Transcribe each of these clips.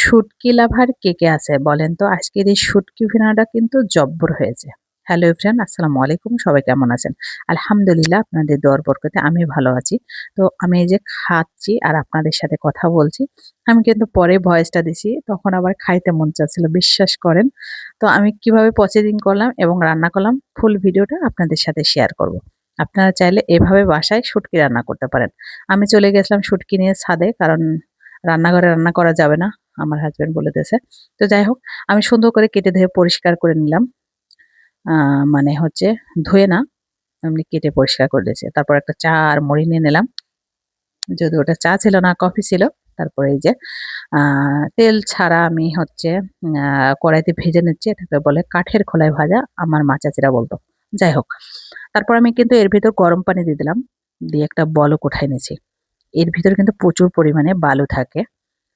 শুটকি লাভার কে আছে বলেন তো? আজকের এই শুটকি ভুনাটা কিন্তু জব্বর হয়েছে। হ্যালো এভরিওয়ান, আসসালামু আলাইকুম। সবাই কেমন আছেন? আলহামদুলিল্লাহ, আপনাদের দোয়ার বরকতে আমি ভালো আছি। তো আমি এই যে খাচ্ছি আর আপনাদের সাথে কথা বলছি। আমি কিন্তু পরে ভয়েসটা দিছি, তখন আবার খাইতে মন চাচ্ছিল, বিশ্বাস করেন। তো আমি কিভাবে প্রসেসিং করলাম এবং রান্না করলাম ফুল ভিডিওটা আপনাদের সাথে শেয়ার করব। আপনারা চাইলে এভাবে বাসায় শুটকি রান্না করতে পারেন। আমি চলে গেছিলাম শুটকি নিয়ে ছাদে, কারণ রান্নাঘরে রান্না করা যাবে না, আমার হাজবেন্ড বলে দিয়েছে। তো যাই হোক, আমি সুন্দর করে কেটে ধুয়ে পরিষ্কার করে নিলাম। মানে হচ্ছে ধুয়ে না, এমনি কেটে পরিষ্কার করে দিয়েছি। তারপর একটা চা আর মুড়ি নিয়ে নিলাম। যদি ওটা চা ছিল না, কফি ছিল। তারপরে এই যে তেল ছাড়া আমি হচ্ছে কড়াইতে ভেজে নিচ্ছি। এটাকে বলে কাঠের খোলায় ভাজা, আমার মা চাচিরা বলতো। যাই হোক, তারপর আমি কিন্তু এর ভিতর গরম পানি দিয়ে দিলাম, দিয়ে একটা বলক উঠাই নিয়েছি। এর ভিতরে কিন্তু প্রচুর পরিমাণে বালু থাকে,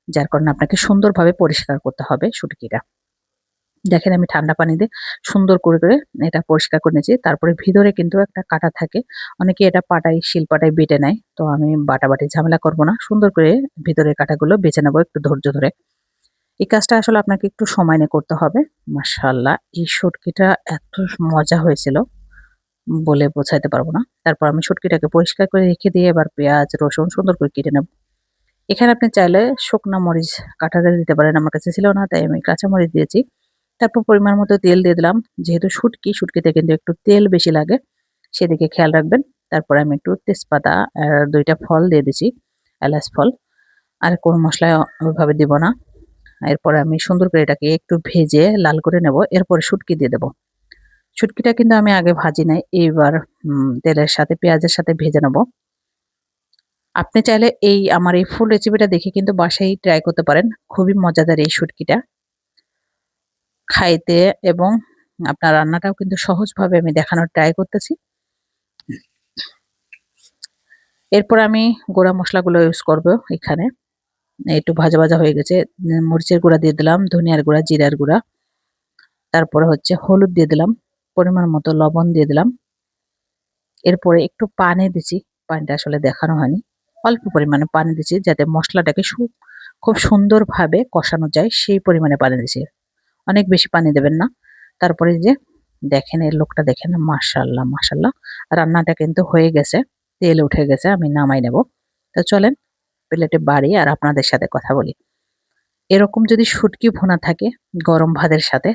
যার কারণে আপনাকে সুন্দরভাবে পরিষ্কার করতে হবে শুটকিটা। দেখেন আমি ঠান্ডা পানি দিয়ে সুন্দর করে এটা পরিষ্কার করে নিয়েছি। তারপরে ভিতরে কিন্তু একটা কাঁটা থাকে। অনেকে এটা পাটায়, শিলপাটায় বেটে নেয়। তো আমি বাটাবাটি ঝামেলা করব না। সুন্দর করে ভিতরের কাঁটাগুলো বেছে নেবো একটু ধৈর্য ধরে। এই কাজটা আসলে আপনাকে একটু সময় নিয়ে করতে হবে। মাশাআল্লাহ, এই শুটকিটা এত মজা হয়েছিল, বলে বোঝাইতে পারবো না। তারপর আমি শুটকিটাকে পরিষ্কার করে রেখে দিয়ে এবার পেঁয়াজ, রসুন সুন্দর করে কেটে নেব। এখানে আপনি চাইলে শুকনা মরিচ কাঁটাতে দিতে পারেন। আমার কাছে ছিল না, তাই আমি কাঁচা মরিচ দিয়েছি। তারপর পরিমাণ মতো তেল দিয়ে দিলাম। যেহেতু শুটকিতে কিন্তু একটু তেল বেশি লাগে, সেদিকে খেয়াল রাখবেন। তারপরে আমি একটু তেজপাতা আর ২ টা ফল দিয়ে দিছি, এলাচ ফল। আর কোনো মসলা ওইভাবে দিব না। এরপরে আমি সুন্দর করে এটাকে একটু ভেজে লাল করে নেব। এরপরে শুটকি দিয়ে দেব। শুটকিটা কিন্তু আমি আগে ভাজি নাই, এইবার তেলের সাথে পেঁয়াজের সাথে ভেজে নেব। আপনি চাইলে আমার এই ফুল রেসিপিটা দেখে কিন্তু বাসায় ট্রাই করতে পারেন। খুবই মজাদার এই শুটকিটা খাইতে, এবং আপনার রান্নাটাও কিন্তু সহজভাবে আমি দেখানোর ট্রাই করতেছি। এরপর আমি গুঁড়া মসলাগুলো ইউজ করব এখানে। একটু ভাজা, ভাজা হয়ে গেছে। মরিচের গুঁড়া দিয়ে দিলাম, ধনিয়ার গুঁড়া, জিরার গুঁড়া। তারপরে হচ্ছে হলুদ দিয়ে দিলাম, পরিমাণ মতো লবণ দিয়ে দিলাম। এরপরে একটু পানি দিছি। পানিটা আসলে দেখানো হয়নি। অল্প পরিমাণে পানি দিছি যাতে মসলাটাকে খুব সুন্দরভাবে কষানো যায়, সেই পরিমাণে পানি দিছি। অনেক বেশি পানি দেবেন না। তারপরে এই যে দেখেন, এর লোকটা দেখেন, মাশাআল্লাহ মাশাআল্লাহ। রান্নাটা কিন্তু হয়ে গেছে, তেল উঠে গেছে, আমি নামাই নেব। তো চলেন প্লেটে বাড়ি আর আপনাদের সাথে কথা বলি। এরকম যদি শুটকি ভুনা থাকে গরম ভাতের সাথে,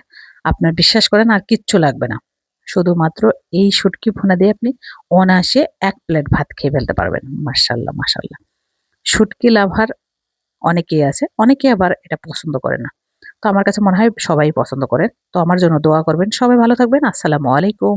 আপনার বিশ্বাস করেন আর কিচ্ছু লাগবে না। শুধুমাত্র এই শুটকি ভুনা দিয়ে আপনি অনায়াসে ১ প্লেট ভাত খেয়ে ফেলতে পারবেন। মাশাআল্লাহ মাশাআল্লাহ। শুটকি লাভার অনেকেই আছে, অনেকে আবার এটা পছন্দ করে না। তো আমার কাছে মনে হয় সবাই পছন্দ করে। তো আমার জন্য দোয়া করবেন। সবাই ভালো থাকবেন। আসসালামু আলাইকুম।